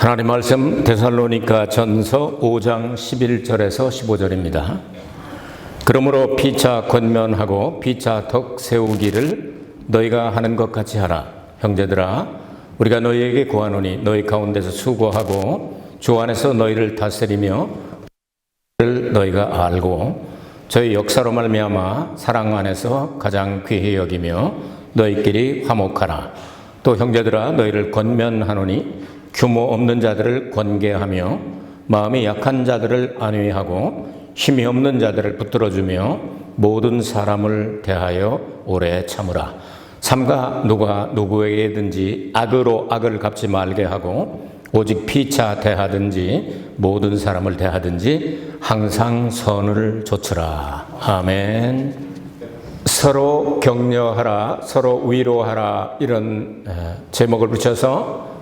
하나님 말씀 데살로니가 전서 5장 11절에서 15절입니다. 그러므로 피차 권면하고 피차 덕 세우기를 너희가 하는 것 같이 하라. 형제들아, 우리가 너희에게 구하노니 너희 가운데서 수고하고 주 안에서 너희를 다스리며 너희가 알고 저희 역사로 말미암아 사랑 안에서 가장 귀히 여기며 너희끼리 화목하라. 또 형제들아, 너희를 권면하노니 규모 없는 자들을 권계하며 마음이 약한 자들을 안위하고 힘이 없는 자들을 붙들어주며 모든 사람을 대하여 오래 참으라. 삼가 누가 누구에게든지 악으로 악을 갚지 말게 하고 오직 피차 대하든지 모든 사람을 대하든지 항상 선을 조치라. 아멘. 서로 격려하라, 서로 위로하라, 이런 제목을 붙여서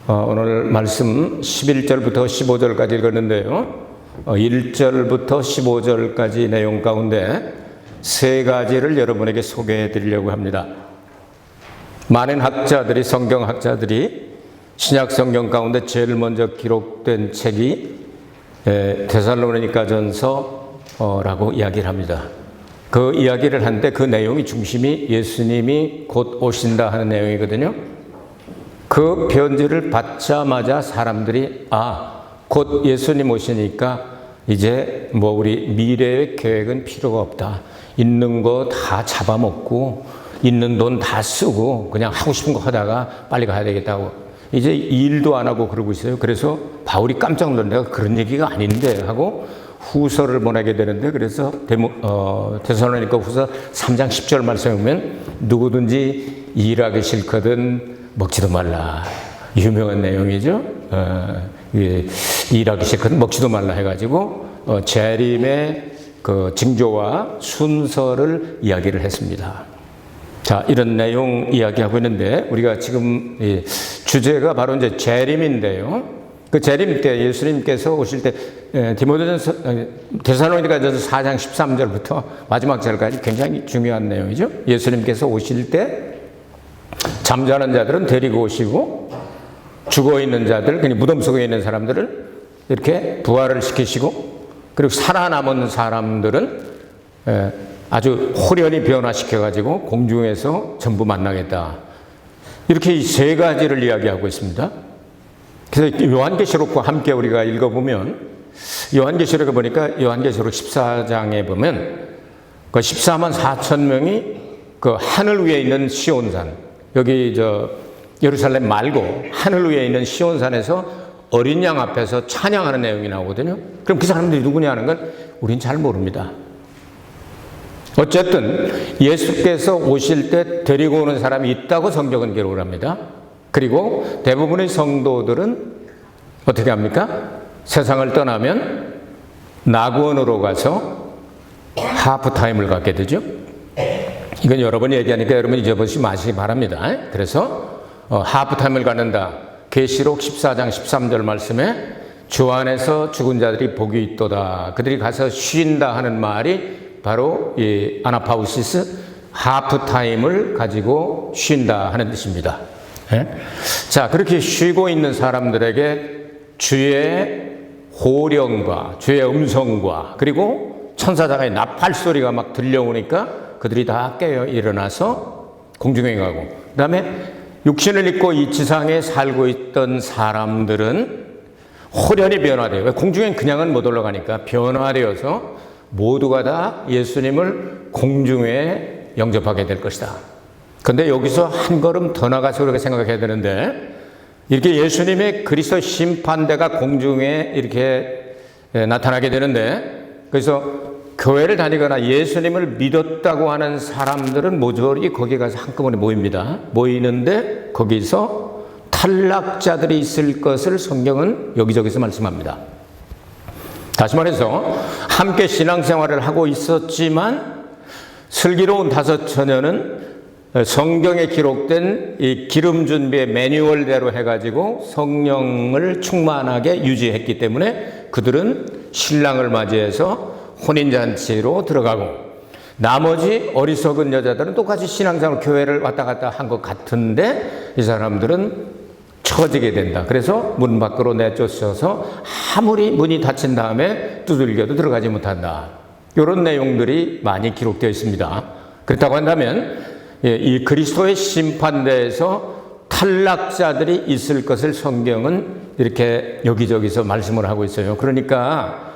오늘 말씀 11절부터 15절까지 읽었는데요. 1절부터 15절까지 내용 가운데 세 가지를 여러분에게 소개해 드리려고 합니다. 많은 학자들이, 성경학자들이 신약 성경 가운데 제일 먼저 기록된 책이 데살로니가 전서라고 이야기를 합니다. 그 이야기를 하는데 그 내용이 중심이 예수님이 곧 오신다 하는 내용이거든요. 그 편지를 받자마자 사람들이 곧 예수님 오시니까 이제 우리 미래의 계획은 필요가 없다. 있는 거 다 잡아먹고 있는 돈 다 쓰고 그냥 하고 싶은 거 하다가 빨리 가야 되겠다고. 이제 일도 안 하고 그러고 있어요. 그래서 바울이 깜짝 놀란 내가 그런 얘기가 아닌데 하고 후서를 보내게 되는데, 그래서 데살로니가 후서 3장 10절 말씀에 보면 누구든지 일하기 싫거든 먹지도 말라. 유명한 내용이죠. 일하기 싫거든 먹지도 말라 해가지고 재림의 그 징조와 순서를 이야기를 했습니다. 자, 이런 내용 이야기하고 있는데 우리가 지금 주제가 바로 이제 재림인데요. 그 재림 때 예수님께서 오실 때 디모데전서 데살로니가전서 4장 13절부터 마지막 절까지 굉장히 중요한 내용이죠. 예수님께서 오실 때 잠자는 자들은 데리고 오시고 죽어 있는 자들, 그냥 무덤 속에 있는 사람들을 이렇게 부활을 시키시고, 그리고 살아남은 사람들은 아주 호련히 변화시켜가지고 공중에서 전부 만나겠다. 이렇게 이 세 가지를 이야기하고 있습니다. 그래서 요한계시록과 함께 우리가 읽어보면, 요한계시록에 보니까 요한계시록 14장에 보면 그 14만 4천 명이 그 하늘 위에 있는 시온산, 여기 예루살렘 말고 하늘 위에 있는 시온산에서 어린 양 앞에서 찬양하는 내용이 나오거든요. 그럼 그 사람들이 누구냐 하는 건 우린 잘 모릅니다. 어쨌든 예수께서 오실 때 데리고 오는 사람이 있다고 성경은 기록을 합니다. 그리고 대부분의 성도들은 어떻게 합니까? 세상을 떠나면 낙원으로 가서 하프타임을 갖게 되죠. 이건 여러 번 얘기하니까 여러분 잊어보시지 마시기 바랍니다. 그래서 하프타임을 갖는다. 계시록 14장 13절 말씀에 주 안에서 죽은 자들이 복이 있도다. 그들이 가서 쉰다 하는 말이 바로 이 아나파우시스, 하프타임을 가지고 쉰다 하는 뜻입니다. 자, 그렇게 쉬고 있는 사람들에게 주의 호령과 주의 음성과 그리고 천사장의 나팔 소리가 막 들려오니까 그들이 다 깨어 일어나서 공중에 가고, 그 다음에 육신을 입고 이 지상에 살고 있던 사람들은 호련히 변화돼요. 공중엔 그냥은 못 올라가니까 변화되어서 모두가 다 예수님을 공중에 영접하게 될 것이다. 근데 여기서 한 걸음 더 나가서 우리가 생각해야 되는데, 이렇게 예수님의 그리스도 심판대가 공중에 이렇게 나타나게 되는데, 그래서 교회를 다니거나 예수님을 믿었다고 하는 사람들은 모조리 거기 가서 한꺼번에 모입니다. 모이는데 거기서 탈락자들이 있을 것을 성경은 여기저기서 말씀합니다. 다시 말해서 함께 신앙생활을 하고 있었지만 슬기로운 다섯 처녀는 성경에 기록된 이 기름 준비의 매뉴얼대로 해가지고 성령을 충만하게 유지했기 때문에 그들은 신랑을 맞이해서 혼인잔치로 들어가고, 나머지 어리석은 여자들은 똑같이 신앙생활 교회를 왔다 갔다 한 것 같은데 이 사람들은 처지게 된다. 그래서 문 밖으로 내쫓아서 아무리 문이 닫힌 다음에 두들겨도 들어가지 못한다. 이런 내용들이 많이 기록되어 있습니다. 그렇다고 한다면 이 그리스도의 심판대에서 탈락자들이 있을 것을 성경은 이렇게 여기저기서 말씀을 하고 있어요. 그러니까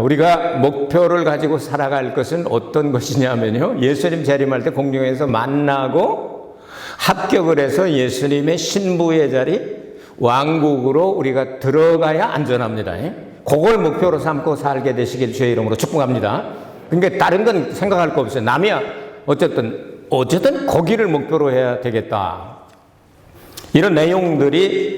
우리가 목표를 가지고 살아갈 것은 어떤 것이냐면요, 예수님 재림할 때 공중에서 만나고 합격을 해서 예수님의 신부의 자리, 왕국으로 우리가 들어가야 안전합니다. 그걸 목표로 삼고 살게 되시길 주의 이름으로 축복합니다. 그러니까 다른 건 생각할 거 없어요. 남이야 어쨌든 거기를 목표로 해야 되겠다. 이런 내용들이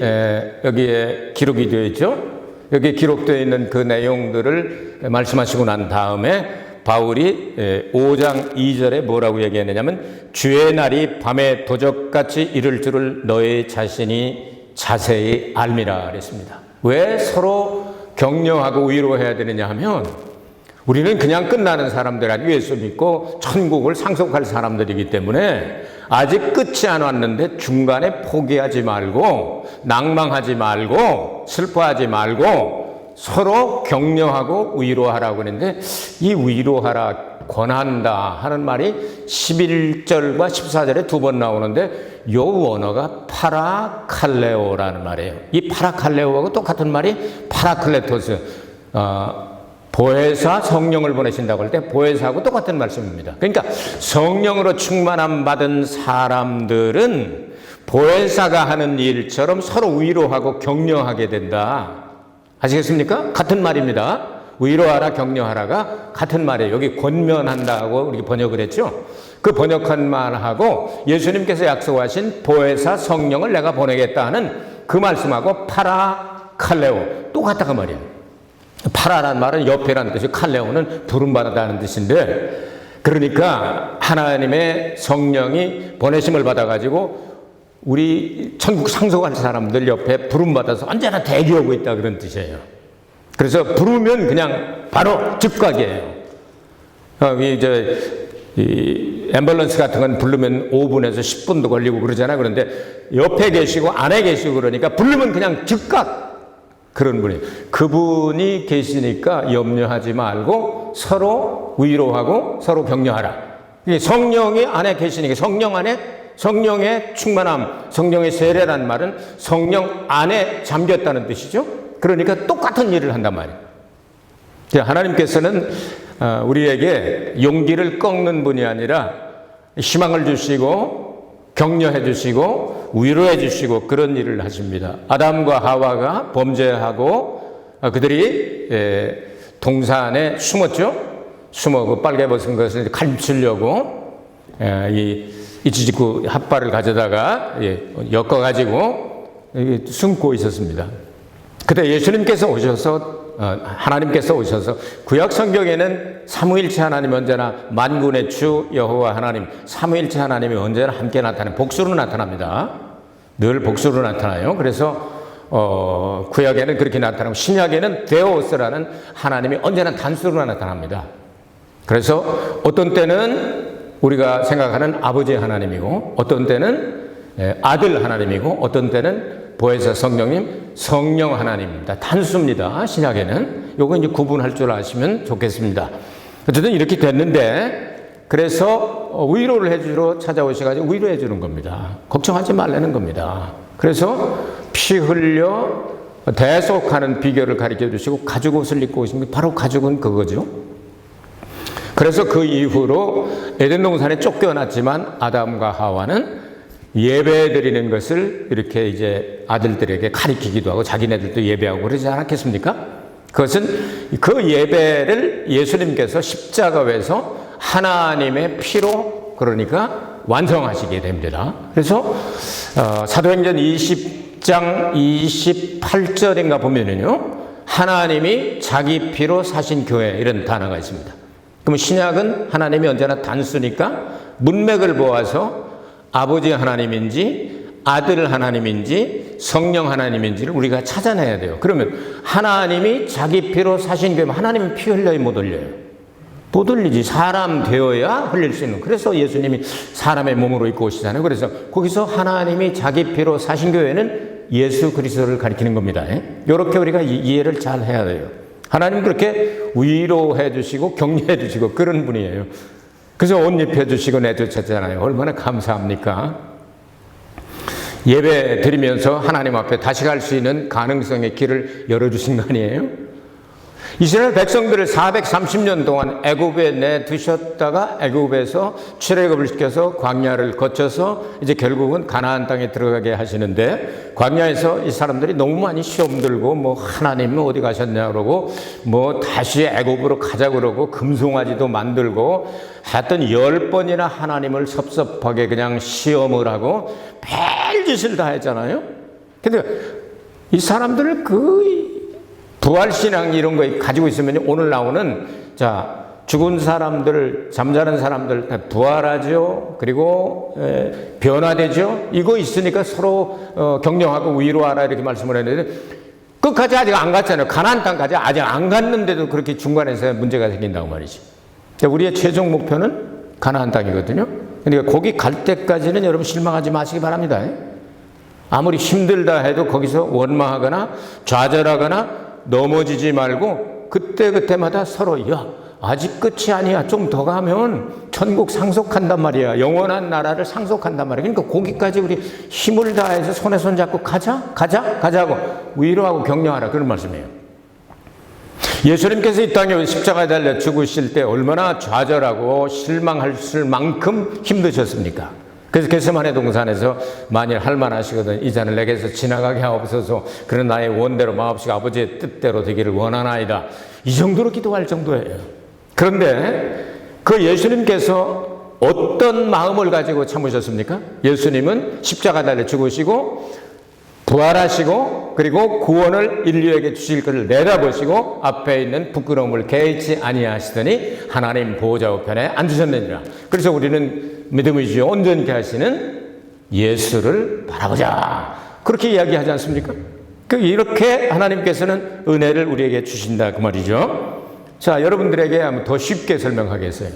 여기에 기록이 되어 있죠. 여기 기록되어 있는 그 내용들을 말씀하시고 난 다음에 바울이 5장 2절에 뭐라고 얘기했느냐면, 주의 날이 밤에 도적같이 이를 줄을 너희 자신이 자세히 알미라 그랬습니다. 왜 서로 격려하고 위로해야 되느냐 하면, 우리는 그냥 끝나는 사람들 아니고 예수 믿고 천국을 상속할 사람들이기 때문에 아직 끝이 안 왔는데 중간에 포기하지 말고 낭망하지 말고 슬퍼하지 말고 서로 격려하고 위로하라고 했는데, 이 위로하라, 권한다 하는 말이 11절과 14절에 두 번 나오는데 이 원어가 파라칼레오라는 말이에요. 이 파라칼레오하고 똑같은 말이 파라클레토스, 보혜사 성령을 보내신다고 할 때 보혜사하고 똑같은 말씀입니다. 그러니까 성령으로 충만함 받은 사람들은 보혜사가 하는 일처럼 서로 위로하고 격려하게 된다. 아시겠습니까? 같은 말입니다. 위로하라, 격려하라가 같은 말이에요. 여기 권면한다고 이렇게 번역을 했죠. 그 번역한 말하고 예수님께서 약속하신 보혜사 성령을 내가 보내겠다는 그 말씀하고 파라칼레오 똑같다고 말이에요. 파라라는 말은 옆에라는 뜻이고 칼레오는 부름받았다는 뜻인데, 그러니까 하나님의 성령이 보내심을 받아가지고 우리 천국 상속할 사람들 옆에 부름받아서 언제나 대기하고 있다 그런 뜻이에요. 그래서 부르면 그냥 바로 즉각이에요. 이 앰뷸런스 같은 건 부르면 5분에서 10분도 걸리고 그러잖아요. 그런데 옆에 계시고 안에 계시고 그러니까 부르면 그냥 즉각 그런 분이, 그분이 계시니까 염려하지 말고 서로 위로하고 서로 격려하라. 성령이 안에 계시니까 성령 안에 성령의 충만함, 성령의 세례란 말은 성령 안에 잠겼다는 뜻이죠. 그러니까 똑같은 일을 한단 말이에요. 하나님께서는 우리에게 용기를 꺾는 분이 아니라 희망을 주시고 격려해 주시고 위로해 주시고 그런 일을 하십니다. 아담과 하와가 범죄하고 그들이 동산에 숨었죠. 숨어 그 빨개 벗은 것을 감추려고 이 이치지구 핫바를 가져다가 엮어가지고 숨고 있었습니다. 그때 예수님께서 오셔서 하나님께서 오셔서, 구약 성경에는 삼위일체 하나님 언제나 만군의 주 여호와 하나님, 삼위일체 하나님이 언제나 함께 나타나는 복수로 나타납니다. 늘 복수로 나타나요. 그래서 구약에는 그렇게 나타나고 신약에는 데오스라는 하나님이 언제나 단수로 나타납니다. 그래서 어떤 때는 우리가 생각하는 아버지 하나님이고, 어떤 때는 아들 하나님이고, 어떤 때는 보혜사 성령님, 성령 하나님입니다. 단수입니다. 신약에는. 요거 이제 구분할 줄 아시면 좋겠습니다. 어쨌든 이렇게 됐는데, 그래서 위로를 해주러 찾아오셔가지고 위로해 주는 겁니다. 걱정하지 말라는 겁니다. 그래서 피 흘려 대속하는 비결을 가르쳐 주시고 가죽 옷을 입고 오신 게 바로 가죽은 그거죠. 그래서 그 이후로 에덴 동산에 쫓겨났지만 아담과 하와는 예배 드리는 것을 이렇게 이제 아들들에게 가르치기도 하고 자기네들도 예배하고 그러지 않았겠습니까? 그것은 그 예배를 예수님께서 십자가에서 하나님의 피로 그러니까 완성하시게 됩니다. 그래서 사도행전 20장 28절인가 보면은요, 하나님이 자기 피로 사신 교회 이런 단어가 있습니다. 그럼 신약은 하나님이 언제나 단수니까 문맥을 보아서 아버지 하나님인지 아들 하나님인지 성령 하나님인지를 우리가 찾아내야 돼요. 그러면 하나님이 자기 피로 사신 교회, 하나님은 피 흘려야 못 흘려요. 못 흘리지. 사람 되어야 흘릴 수 있는. 그래서 예수님이 사람의 몸으로 입고 오시잖아요. 그래서 거기서 하나님이 자기 피로 사신 교회는 예수 그리스도를 가리키는 겁니다. 이렇게 우리가 이해를 잘 해야 돼요. 하나님 그렇게 위로해 주시고 격려해 주시고 그런 분이에요. 그래서 옷 입혀 주시고 내쫓았잖아요. 얼마나 감사합니까? 예배 드리면서 하나님 앞에 다시 갈 수 있는 가능성의 길을 열어주신 거 아니에요? 이스라엘 백성들을 430년 동안 애굽에 내두셨다가 애굽에서 출애굽을 시켜서 광야를 거쳐서 이제 결국은 가나안 땅에 들어가게 하시는데, 광야에서 이 사람들이 너무 많이 시험 들고 뭐 하나님은 어디 가셨냐 그러고 뭐 다시 애굽으로 가자 그러고 금송아지도 만들고 하여튼 10번이나 하나님을 섭섭하게 그냥 시험을 하고 별짓을 다 했잖아요. 근데 이 사람들을 부활신앙 이런 거 가지고 있으면 오늘 나오는 죽은 사람들, 잠자는 사람들 다 부활하죠. 그리고 변화되죠. 이거 있으니까 서로 격려하고 위로하라 이렇게 말씀을 했는데 끝까지 아직 안 갔잖아요. 가나안 땅까지 아직 안 갔는데도 그렇게 중간에서 문제가 생긴다고 말이죠. 우리의 최종 목표는 가나안 땅이거든요. 그러니까 거기 갈 때까지는 여러분 실망하지 마시기 바랍니다. 아무리 힘들다 해도 거기서 원망하거나 좌절하거나 넘어지지 말고 그때마다 서로 아직 끝이 아니야. 좀 더 가면 천국 상속한단 말이야. 영원한 나라를 상속한단 말이야. 그러니까 거기까지 우리 힘을 다해서 손에 손 잡고 가자고 위로하고 격려하라. 그런 말씀이에요. 예수님께서 이 땅에 십자가에 달려 죽으실 때 얼마나 좌절하고 실망할 만큼 힘드셨습니까? 그래서 겟세마네 동산에서 만일 할 만하시거든 이 잔을 내게서 지나가게 하옵소서. 그런 나의 원대로 마옵시고 아버지의 뜻대로 되기를 원하나이다. 이 정도로 기도할 정도예요. 그런데 그 예수님께서 어떤 마음을 가지고 참으셨습니까? 예수님은 십자가 달려 죽으시고 부활하시고 그리고 구원을 인류에게 주실 것을 내다보시고 앞에 있는 부끄러움을 개의치 아니하시더니 하나님 보호자 우편에 앉으셨느니라. 그래서 우리는 믿음의 온전케 하시는 예수를 바라보자. 그렇게 이야기하지 않습니까? 이렇게 하나님께서는 은혜를 우리에게 주신다 그 말이죠. 자, 여러분들에게 한번 더 쉽게 설명하겠어요.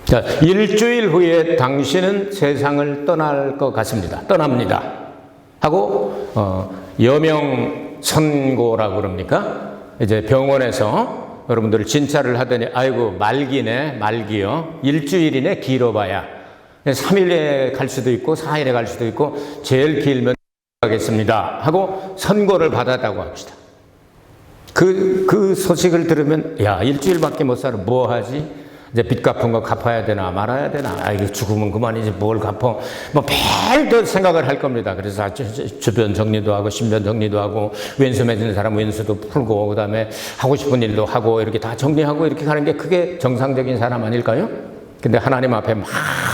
자, 일주일 후에 당신은 세상을 떠날 것 같습니다. 떠납니다. 하고 여명 선고라고 그럽니까? 이제 병원에서 여러분들 진찰을 하더니 아이고 말기요. 일주일이네 길어봐야 3일에 갈 수도 있고 4일에 갈 수도 있고 제일 길면 가겠습니다 하고 선고를 받았다고 합시다. 그 소식을 들으면 일주일밖에 못 살아 뭐 하지? 이제 빚 갚은 거 갚아야 되나 말아야 되나? 이거 죽으면 그만이지 뭘 갚아? 뭐 별도 생각을 할 겁니다. 그래서 주변 정리도 하고 신변 정리도 하고 왼수 맺은 사람 왼수도 풀고 그다음에 하고 싶은 일도 하고 이렇게 다 정리하고 이렇게 가는 게 그게 정상적인 사람 아닐까요? 근데 하나님 앞에 막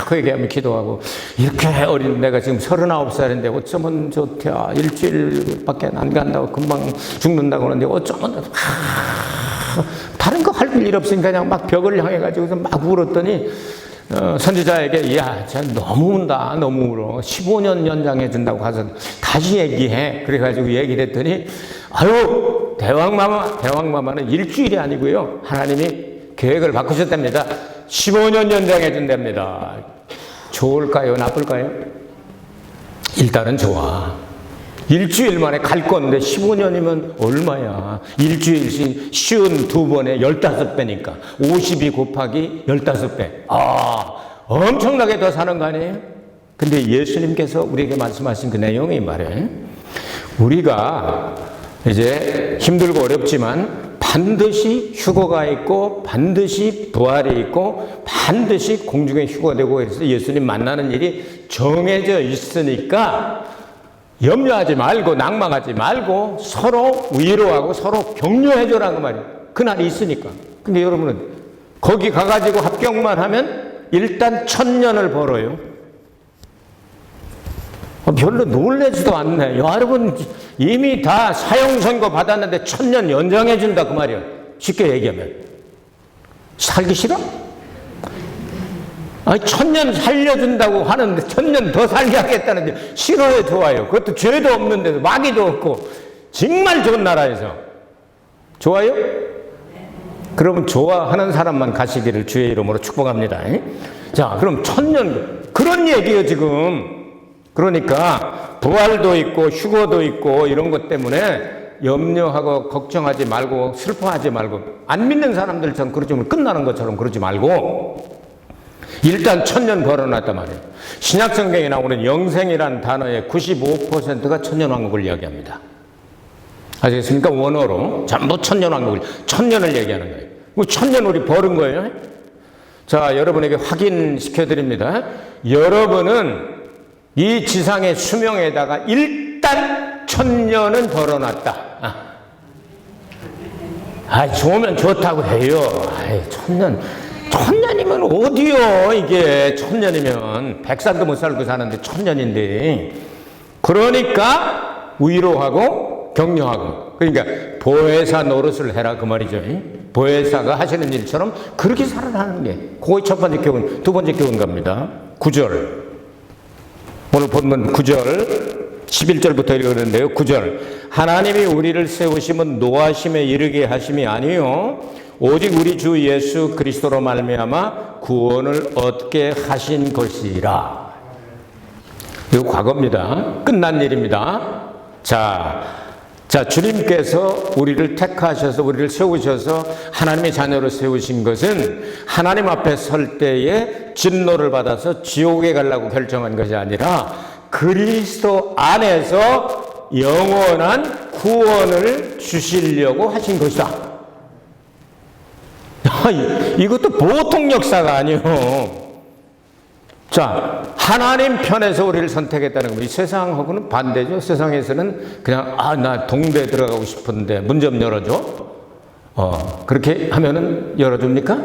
회개하며 기도하고 이렇게 어린 내가 지금 39살인데 어쩌면 좋대야. 일주일밖에 안 간다고 금방 죽는다고 하는데 어쩌면 다른 거 할 일 없으니까 그냥 막 벽을 향해 가지고서 막 울었더니 선지자에게 쟤 너무 운다 너무 울어 15년 연장해 준다고 가서 다시 얘기해. 그래가지고 얘기를 했더니 대왕마마는 일주일이 아니고요 하나님이 계획을 바꾸셨답니다. 15년 연장해 준답니다. 좋을까요 나쁠까요? 일단은 좋아. 일주일 만에 갈 건데 15년이면 얼마야? 일주일씩 52번에 15배니까 52 곱하기 15배. 엄청나게 더 사는 거 아니에요? 근데 예수님께서 우리에게 말씀하신 그 내용이 말이에요. 우리가 이제 힘들고 어렵지만 반드시 휴거가 있고 반드시 부활이 있고 반드시 공중에 휴거되고 그래서 예수님 만나는 일이 정해져 있으니까 염려하지 말고 낭망하지 말고 서로 위로하고 서로 격려해줘라는 말이에요. 그날이 있으니까. 근데 여러분은 거기 가가지고 합격만 하면 일단 1000년을 벌어요. 별로 놀라지도 않네. 여러분 이미 다 사형 선고 받았는데 1000년 연장해준다 그 말이에요. 쉽게 얘기하면. 살기 싫어? 1000년 살려준다고 하는데 1000년 더 살게 하겠다는데 싫어요 좋아요? 그것도 죄도 없는데도 마귀도 없고 정말 좋은 나라에서. 좋아요? 그러면 좋아하는 사람만 가시기를 주의 이름으로 축복합니다. 자, 그럼 1000년 그런 얘기예요 지금. 그러니까 부활도 있고 휴거도 있고 이런 것 때문에 염려하고 걱정하지 말고 슬퍼하지 말고, 안 믿는 사람들처럼 그러지면 끝나는 것처럼 그러지 말고 일단 1000년 벌어놨단 말이에요. 신약 성경에 나오는 영생이라는 단어의 95%가 천년왕국을 이야기합니다. 아시겠습니까? 원어로 전부 천년왕국을, 1000년을 얘기하는 거예요. 1000년 우리 벌은 거예요. 자, 여러분에게 확인시켜 드립니다. 여러분은 이 지상의 수명에다가 일단 1000년은 벌어놨다. 좋으면 좋다고 해요. 1000년이면 어디요? 이게 1000년이면 100살도 못 살고 사는데 1000년인데. 그러니까 위로하고 격려하고, 그러니까 보혜사 노릇을 해라 그 말이죠. 보혜사가 하시는 일처럼 그렇게 살아가는 게 그게 첫 번째 교훈. 두 번째 교훈 갑니다. 9절, 오늘 본문 9절 11절부터 읽었는데요. 9절, 하나님이 우리를 세우심은 노하심에 이르게 하심이 아니요 오직 우리 주 예수 그리스도로 말미암아 구원을 얻게 하신 것이라. 이거 과거입니다. 끝난 일입니다. 자, 주님께서 우리를 택하셔서 우리를 세우셔서 하나님의 자녀로 세우신 것은 하나님 앞에 설 때에 진노를 받아서 지옥에 가려고 결정한 것이 아니라 그리스도 안에서 영원한 구원을 주시려고 하신 것이다. 이것도 보통 역사가 아니에요. 자, 하나님 편에서 우리를 선택했다는 겁니다. 이 세상하고는 반대죠. 세상에서는 그냥 나 동대 들어가고 싶은데 문 좀 열어줘. 그렇게 하면은 열어줍니까?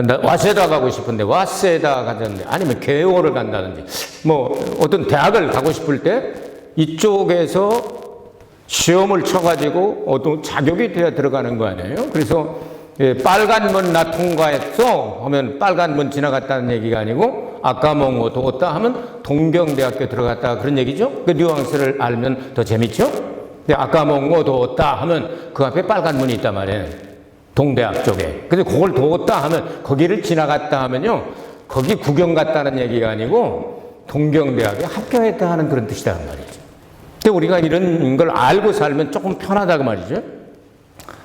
나 와세다 가고 싶은데 와세다 가자는데, 아니면 개호를 간다든지 뭐 어떤 대학을 가고 싶을 때 이쪽에서 시험을 쳐가지고 어떤 자격이 돼야 들어가는 거 아니에요? 그래서 빨간 문 나 통과했어 하면 빨간 문 지나갔다는 얘기가 아니고 아까몽고 도었다 하면 동경대학교 들어갔다 그런 얘기죠. 그 뉘앙스를 알면 더 재밌죠. 근데 아까몽고 도었다 하면 그 앞에 빨간 문이 있단 말이에요. 동대학 쪽에. 근데 그걸 도었다 하면 거기를 지나갔다 하면요, 거기 구경 갔다는 얘기가 아니고 동경대학에 합격했다 하는 그런 뜻이란 말이죠. 근데 우리가 이런 걸 알고 살면 조금 편하다고 말이죠.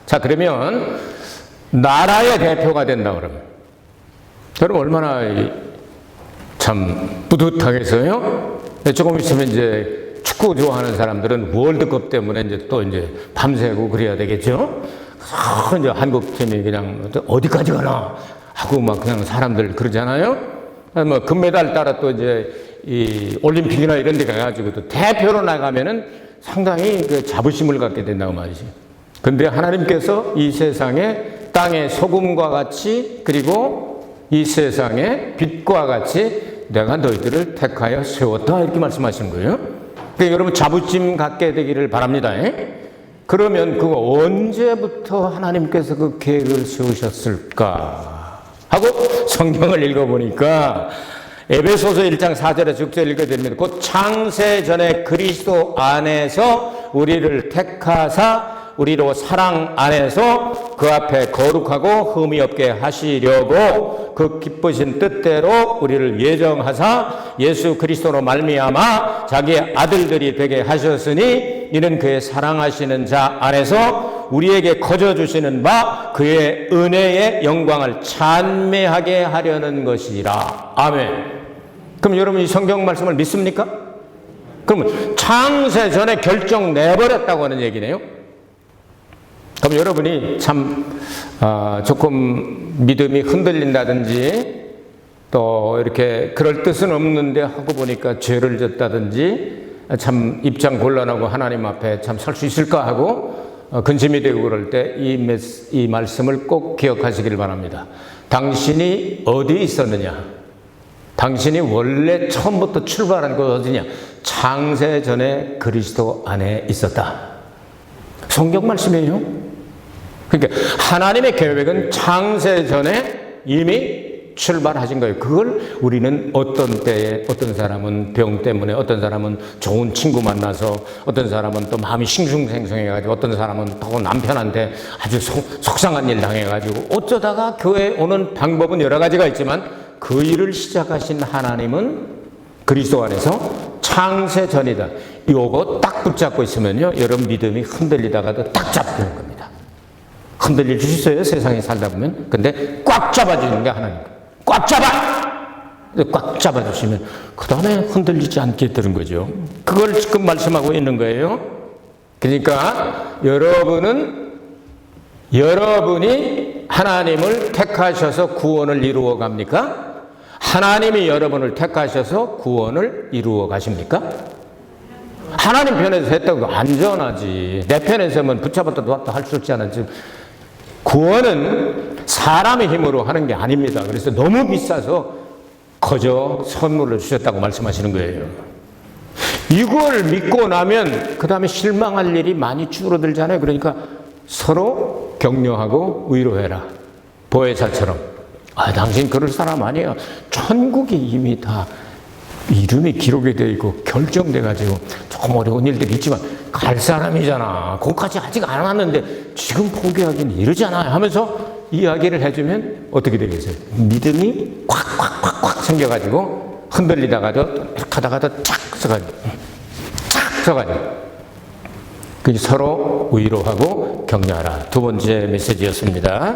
자, 그러면 나라의 대표가 된다 그러면 여러분 얼마나 참 뿌듯하겠어요? 조금 있으면 이제 축구 좋아하는 사람들은 월드컵 때문에 이제 또 이제 밤새고 그래야 되겠죠? 이제 한국팀이 그냥 어디까지 가나 하고 막 그냥 사람들 그러잖아요? 뭐 금메달 따라 또 이제 이 올림픽이나 이런 데 가가지고 또 대표로 나가면은 상당히 그 자부심을 갖게 된다고 말이죠. 근데 하나님께서 이 세상에 땅의 소금과 같이, 그리고 이 세상의 빛과 같이 내가 너희들을 택하여 세웠다 이렇게 말씀하시는 거예요. 그러니까 여러분 자부심 갖게 되기를 바랍니다. 그러면 그거 언제부터 하나님께서 그 계획을 세우셨을까 하고 성경을 읽어보니까 에베소서 1장 4절에서 6절 읽어드립니다. 곧 창세전에 그리스도 안에서 우리를 택하사 우리로 사랑 안에서 그 앞에 거룩하고 흠이 없게 하시려고 그 기쁘신 뜻대로 우리를 예정하사 예수 그리스도로 말미암아 자기의 아들들이 되게 하셨으니 이는 그의 사랑하시는 자 안에서 우리에게 거저 주시는 바 그의 은혜의 영광을 찬미하게 하려는 것이라. 아멘. 그럼 여러분 이 성경 말씀을 믿습니까? 그러면 창세 전에 결정 내버렸다고 하는 얘기네요. 그럼 여러분이 참 조금 믿음이 흔들린다든지 또 이렇게 그럴 뜻은 없는데 하고 보니까 죄를 졌다든지 참 입장 곤란하고 하나님 앞에 참 설 수 있을까 하고 근심이 되고 그럴 때 이 말씀을 꼭 기억하시길 바랍니다. 당신이 어디 있었느냐? 당신이 원래 처음부터 출발한 곳 어디냐? 창세 전에 그리스도 안에 있었다. 성경 말씀이에요. 그러니까 하나님의 계획은 창세 전에 이미 출발하신 거예요. 그걸 우리는 어떤 때에 어떤 사람은 병 때문에, 어떤 사람은 좋은 친구 만나서, 어떤 사람은 또 마음이 싱숭생숭해가지고, 어떤 사람은 또 남편한테 아주 속상한 일 당해가지고, 어쩌다가 교회에 오는 방법은 여러 가지가 있지만 그 일을 시작하신 하나님은 그리스도 안에서 창세 전이다. 요거 딱 붙잡고 있으면요, 여러분 믿음이 흔들리다가도 딱 잡히는 겁니다. 흔들릴 수 있어요, 세상에 살다 보면. 근데 꽉 잡아주는 게 하나님. 꽉 잡아주시면 그 다음에 흔들리지 않게 되는 거죠. 그걸 지금 말씀하고 있는 거예요. 그러니까 여러분이 하나님을 택하셔서 구원을 이루어 갑니까? 하나님이 여러분을 택하셔서 구원을 이루어 가십니까? 하나님 편에서 했다고 안전하지. 내 편에서 하면 붙잡았다 놓았다 할 수 없지 않은지. 구원은 사람의 힘으로 하는 게 아닙니다. 그래서 너무 비싸서 거저 선물을 주셨다고 말씀하시는 거예요. 이걸 믿고 나면 그 다음에 실망할 일이 많이 줄어들잖아요. 그러니까 서로 격려하고 위로해라. 보혜사처럼. 당신 그럴 사람 아니에요. 천국이 이미 다 이름이 기록이 되어 있고 결정돼 가지고 조금 어려운 일들이 있지만 갈 사람이잖아. 거기까지 아직 안 왔는데 지금 포기하기는 이러잖아 하면서 이야기를 해주면 어떻게 되겠어요? 믿음이 콱 생겨가지고 흔들리다가도 이렇게 하다가도 착 서가지고 서로 위로하고 격려하라. 두 번째 메시지였습니다.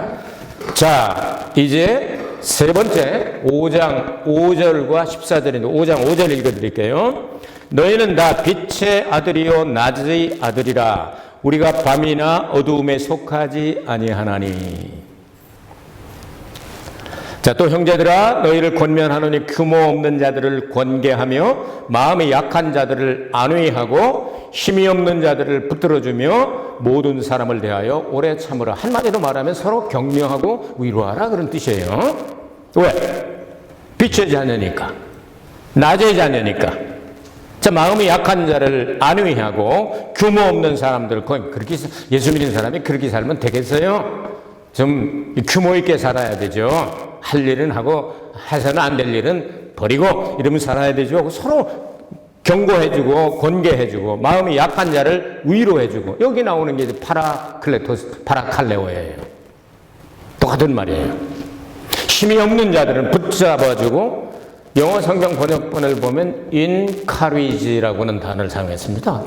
자, 이제 세 번째 5장 5절과 14절인데 5장 5절 읽어드릴게요. 너희는 다 빛의 아들이요 낮의 아들이라. 우리가 밤이나 어두움에 속하지 아니하나니. 자, 또 형제들아 너희를 권면하노니 규모 없는 자들을 권계하며 마음이 약한 자들을 안위하고 힘이 없는 자들을 붙들어주며 모든 사람을 대하여 오래 참으라. 한마디로 말하면 서로 격려하고 위로하라 그런 뜻이에요. 왜? 빛의 자녀니까, 낮의 자녀니까. 자, 마음이 약한 자를 안위하고 규모 없는 사람들, 그렇게 예수 믿는 사람이 그렇게 살면 되겠어요? 좀 규모 있게 살아야 되죠. 할 일은 하고 해서는 안 될 일은 버리고 이러면 살아야 되죠. 서로 경고해주고 권계해주고 마음이 약한 자를 위로해주고. 여기 나오는 게 파라칼레오예요. 똑같은 말이에요. 힘이 없는 자들은 붙잡아주고, 영어 성경 번역본을 보면 encourage라고는 단어를 사용했습니다.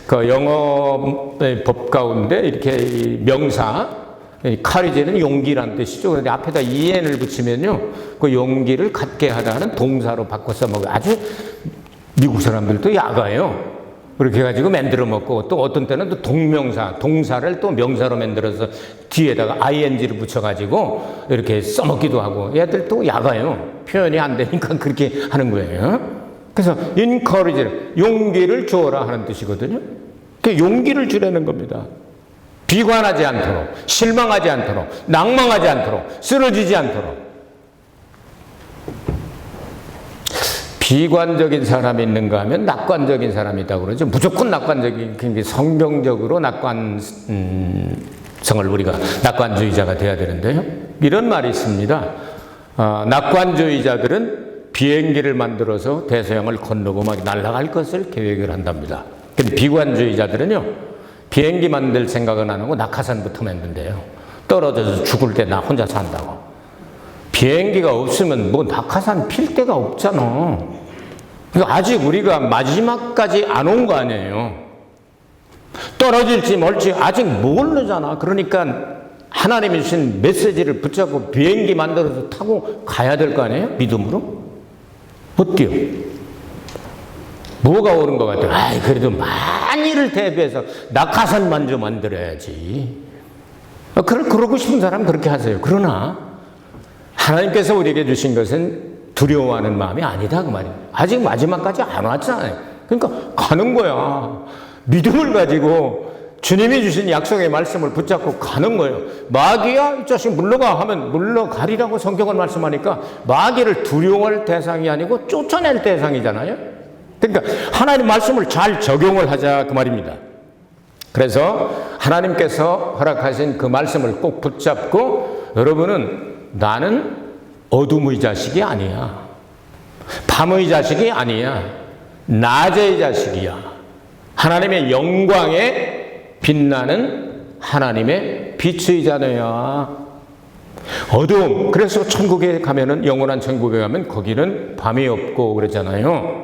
그 영어 법 가운데 이렇게 명사 카리제는 용기란 뜻이죠. 그런데 앞에다 en을 붙이면요, 그 용기를 갖게 하다는 동사로 바꿔 써먹어요. 아주 미국 사람들도 야가요. 그렇게 해가지고 만들어 먹고, 또 어떤 때는 또 동사를 또 명사로 만들어서 뒤에다가 ing를 붙여가지고 이렇게 써먹기도 하고. 얘들 또 야가요. 표현이 안 되니까 그렇게 하는 거예요. 그래서 encourage, 용기를 주어라 하는 뜻이거든요. 그 용기를 주라는 겁니다. 비관하지 않도록, 실망하지 않도록, 낭망하지 않도록, 쓰러지지 않도록. 비관적인 사람이 있는가 하면 낙관적인 사람이 있다고 그러죠. 무조건 낙관적인, 성경적으로 낙관성을 우리가 낙관주의자가 돼야 되는데요. 이런 말이 있습니다. 낙관주의자들은 비행기를 만들어서 대서양을 건너고 막 날아갈 것을 계획을 한답니다. 근데 비관주의자들은요, 비행기 만들 생각은 안 하고 낙하산부터 만든대요. 떨어져서 죽을 때 나 혼자 산다고. 비행기가 없으면 뭐 낙하산 필 데가 없잖아. 그러니까 아직 우리가 마지막까지 안 온 거 아니에요. 떨어질지 뭘지 아직 모르잖아. 그러니까 하나님이 주신 메시지를 붙잡고 비행기 만들어서 타고 가야 될 거 아니에요? 믿음으로? 어때요? 뭐가 옳은 것 같아요? 그래도 만일을 대비해서 낙하산 먼저 만들어야지. 그러고 싶은 사람은 그렇게 하세요. 그러나 하나님께서 우리에게 주신 것은 두려워하는 마음이 아니다 그 말이에요. 아직 마지막까지 안 왔잖아요. 그러니까 가는 거야. 믿음을 가지고 주님이 주신 약속의 말씀을 붙잡고 가는 거예요. 마귀야 이 자식 물러가 하면 물러가리라고 성경을 말씀하니까 마귀를 두려워할 대상이 아니고 쫓아낼 대상이잖아요. 그러니까 하나님 말씀을 잘 적용을 하자 그 말입니다. 그래서 하나님께서 허락하신 그 말씀을 꼭 붙잡고, 여러분은 나는 어둠의 자식이 아니야, 밤의 자식이 아니야, 낮의 자식이야, 하나님의 영광에 빛나는 하나님의 빛의 자녀야. 어두움, 그래서 천국에 가면은, 영원한 천국에 가면 거기는 밤이 없고 그러잖아요.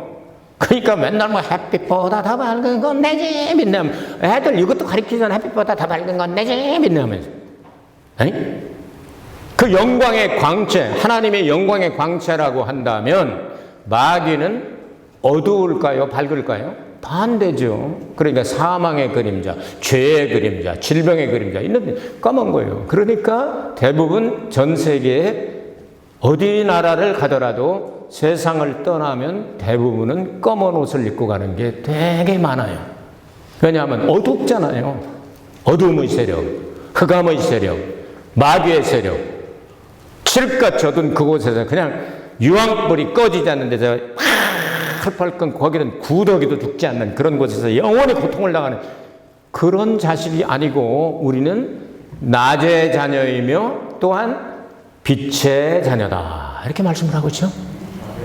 그러니까 맨날 뭐 햇빛보다 더 밝은 건 내 집이네. 애들 이것도 가르치잖아. 햇빛보다 더 밝은 건 내 집이네 하면서. 아니? 그 영광의 광채, 하나님의 영광의 광채라고 한다면 마귀는 어두울까요? 밝을까요? 반대죠. 그러니까 사망의 그림자, 죄의 그림자, 질병의 그림자 있는데 까만 거예요. 그러니까 대부분 전 세계에 어디 나라를 가더라도 세상을 떠나면 대부분은 검은 옷을 입고 가는 게 되게 많아요. 왜냐하면 어둡잖아요. 어둠의 세력, 흑암의 세력, 마귀의 세력. 칠흑같 젖은 그곳에서 그냥 유황불이 꺼지지 않는 데서 팔팔 끈 거기는 구더기도 죽지 않는 그런 곳에서 영원히 고통을 당하는 그런 자식이 아니고 우리는 낮의 자녀이며 또한 빛의 자녀다. 이렇게 말씀을 하고 있죠.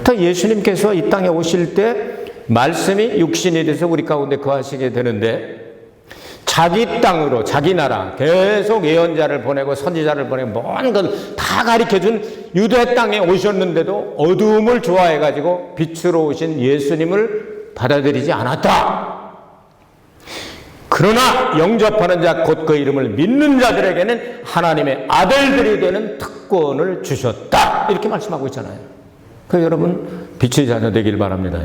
또 예수님께서 이 땅에 오실 때 말씀이 육신이 돼서 우리 가운데 거하시게 되는데 자기 땅으로 자기 나라 계속 예언자를 보내고 선지자를 보내고 모든 걸 다 가르쳐준 유대 땅에 오셨는데도 어두움을 좋아해가지고 빛으로 오신 예수님을 받아들이지 않았다. 그러나 영접하는 자 곧 그 이름을 믿는 자들에게는 하나님의 아들들이 되는 특권을 주셨다. 이렇게 말씀하고 있잖아요. 그래서 여러분 빛의 자녀 되길 바랍니다.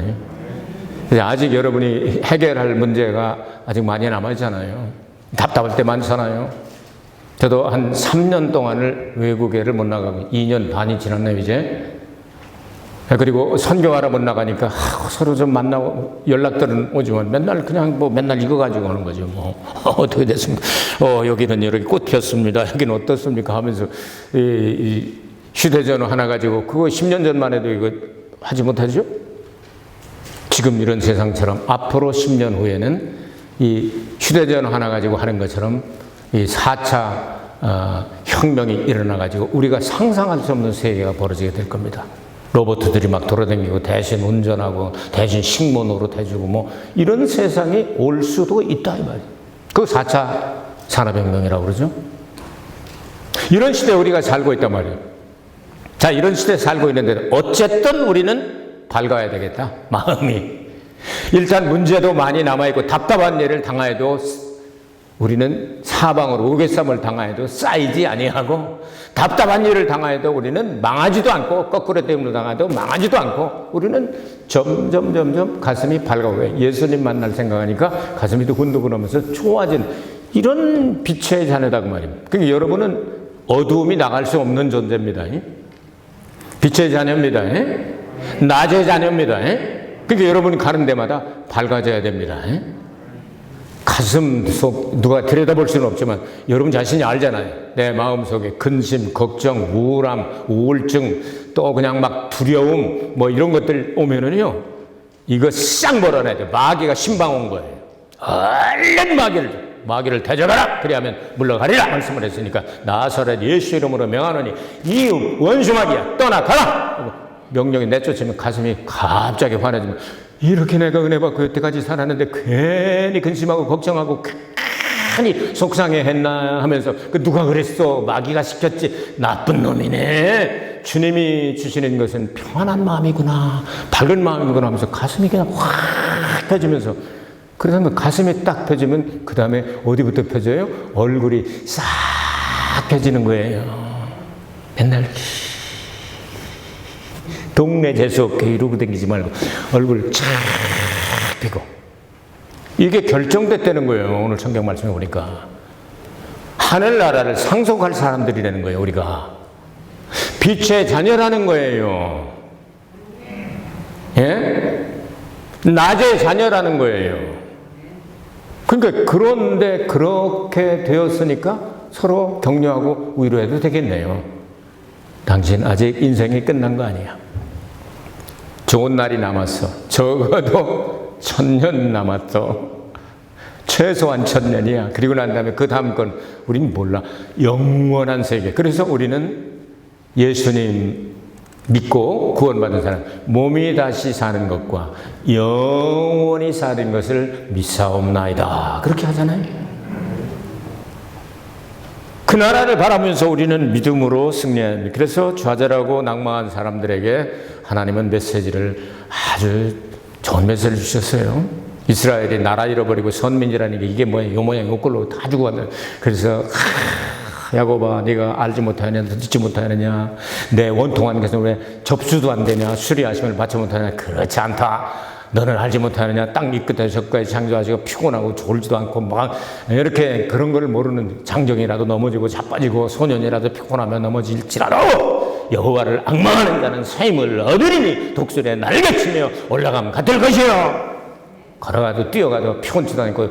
아직 여러분이 해결할 문제가 아직 많이 남아있잖아요. 답답할 때 많잖아요. 저도 한 3년 동안을 외국에를 못 나가고 2년 반이 지났네요 이제. 그리고 선교하러 못 나가니까 서로 좀 만나고 연락들은 오지만 맨날 그냥 뭐 맨날 이거 가지고 오는 거죠. 뭐 어떻게 됐습니까? 여기는 이렇게 꽃 피었습니다. 여기는 어떻습니까? 하면서 이 휴대전화 하나 가지고 그거 10년 전만 해도 이거 하지 못하죠? 지금 이런 세상처럼 앞으로 10년 후에는 이 휴대전화 하나 가지고 하는 것처럼 이 4차 혁명이 일어나가지고 우리가 상상할 수 없는 세계가 벌어지게 될 겁니다. 로봇들이 막 돌아다니고 대신 운전하고 대신 식모 노릇해주고 뭐 이런 세상이 올 수도 있다 이 말이에요. 그 4차 산업혁명이라고 그러죠. 이런 시대에 우리가 살고 있단 말이에요. 자, 이런 시대에 살고 있는데 어쨌든 우리는 밝아야 되겠다. 마음이. 일단 문제도 많이 남아있고 답답한 일을 당하여도 우리는 사방으로 우겨쌈을 당하여도 쌓이지 아니하고 답답한 일을 당하여도 우리는 망하지도 않고 거꾸로 때문에 당하여도 망하지도 않고 우리는 점점 가슴이 밝아오고 예수님 만날 생각하니까 가슴이 두근두근하면서 좋아진 이런 빛의 자녀다 그 말입니다. 그러니까 여러분은 어두움이 나갈 수 없는 존재입니다. 빛의 자녀입니다. 낮의 자녀입니다. 그러니까 여러분이 가는 데마다 밝아져야 됩니다. 가슴 속 누가 들여다볼 수는 없지만 여러분 자신이 알잖아요. 내 마음속에 근심, 걱정, 우울함, 우울증 또 그냥 막 두려움 뭐 이런 것들 오면은요 이거 싹 몰아내야 돼. 마귀가 신방 온 거예요. 얼른 마귀를 대적하라. 그리하면 물러가리라 말씀을 했으니까 나사렛 예수 이름으로 명하노니 이 원수 마귀야 떠나가라. 명령이 내쫓으면 가슴이 갑자기 환해지면 이렇게 내가 은혜 받고 여태까지 살았는데 괜히 근심하고 걱정하고 괜히 속상해했나 하면서 누가 그랬어? 마귀가 시켰지. 나쁜 놈이네. 주님이 주시는 것은 평안한 마음이구나. 밝은 마음이구나 하면서 가슴이 그냥 확 펴지면서 그래서 가슴이 딱 펴지면 그 다음에 어디부터 펴져요? 얼굴이 싹 펴지는 거예요. 맨날 동네 재수없게 이러고 다니지 말고 얼굴 쫙 펴고 이게 결정됐다는 거예요. 오늘 성경 말씀에 보니까 하늘나라를 상속할 사람들이라는 거예요. 우리가 빛의 자녀라는 거예요. 예? 낮의 자녀라는 거예요. 그러니까 그런데 그렇게 되었으니까 서로 격려하고 위로해도 되겠네요. 당신 아직 인생이 끝난 거 아니야. 좋은 날이 남았어. 적어도 1000년 남았어. 최소한 1000년이야. 그리고 난 다음에 그 다음 건 우리는 몰라. 영원한 세계. 그래서 우리는 예수님 믿고 구원받은 사람, 몸이 다시 사는 것과 영원히 사는 것을 믿사옵나이다. 그렇게 하잖아요. 그 나라를 바라면서 우리는 믿음으로 승리해야 합니다. 그래서 좌절하고 낭망한 사람들에게 하나님은 메시지를 아주 좋은 메시지를 주셨어요. 이스라엘이 나라 잃어버리고 선민이라는 게 이게 뭐야, 요 모양 요 꼴로 다 죽어간다. 그래서 야곱아, 네가 알지 못하느냐, 듣지 못하느냐, 내 원통한 것은 왜 접수도 안 되냐, 수리하심을 받지 못하느냐. 그렇지 않다. 너는 알지 못하느냐, 땅 밑끝에 저까지 창조하시고 피곤하고 졸지도 않고 막 이렇게 그런 걸 모르는 장정이라도 넘어지고 자빠지고 소년이라도 피곤하면 넘어질지라도 여호와를 앙망하는 자는 새 힘을 얻으리니 독수리에 날개치며 올라가면 같을 것이요. 걸어가도 뛰어가도 피곤치도 않고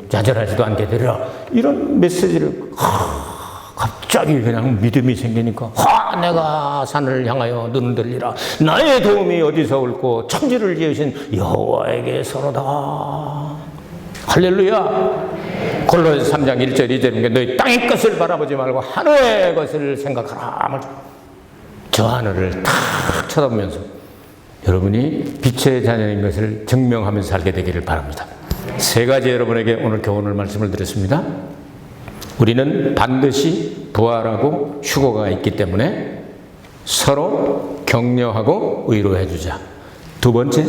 좌절하지도 않게 되리라. 이런 메시지를 갑자기 그냥 믿음이 생기니까 내가 산을 향하여 눈을 들리라. 나의 도움이 어디서 올고 천지를 지으신 여호와에게서로다. 할렐루야. 골로새 3장 1절 2절인 게 너희 땅의 것을 바라보지 말고 하늘의 것을 생각하라. 저 하늘을 탁 쳐다보면서 여러분이 빛의 자녀인 것을 증명하면서 살게 되기를 바랍니다. 세 가지 여러분에게 오늘 교훈을 말씀을 드렸습니다. 우리는 반드시 부활하고 휴거가 있기 때문에 서로 격려하고 위로해 주자. 두 번째,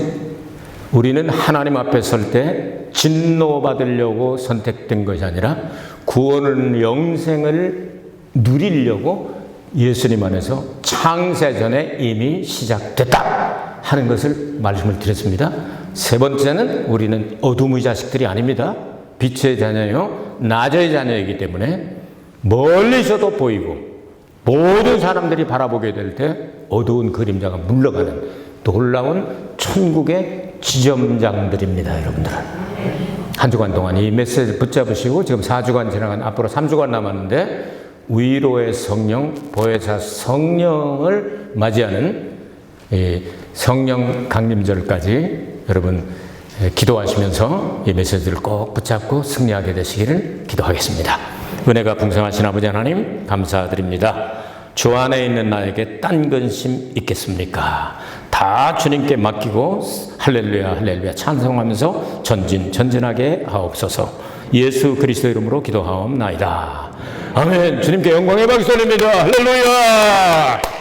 우리는 하나님 앞에 설 때 진노받으려고 선택된 것이 아니라 구원은 영생을 누리려고 예수님 안에서 창세 전에 이미 시작됐다 하는 것을 말씀을 드렸습니다. 세 번째는 우리는 어둠의 자식들이 아닙니다. 빛의 자녀요, 낮의 자녀이기 때문에 멀리서도 보이고 모든 사람들이 바라보게 될 때 어두운 그림자가 물러가는 놀라운 천국의 지점장들입니다. 여러분들, 한 주간 동안 이 메시지를 붙잡으시고 지금 4주간 지나간 앞으로 3주간 남았는데 위로의 성령, 보혜사 성령을 맞이하는 성령 강림절까지 여러분 기도하시면서 이 메시지를 꼭 붙잡고 승리하게 되시기를 기도하겠습니다. 은혜가 풍성하신 아버지 하나님 감사드립니다. 주 안에 있는 나에게 딴 근심 있겠습니까? 다 주님께 맡기고 할렐루야 할렐루야 찬송하면서 전진하게 하옵소서. 예수 그리스도 이름으로 기도하옵나이다. 아멘. 주님께 영광의 박수 올립니다. 할렐루야.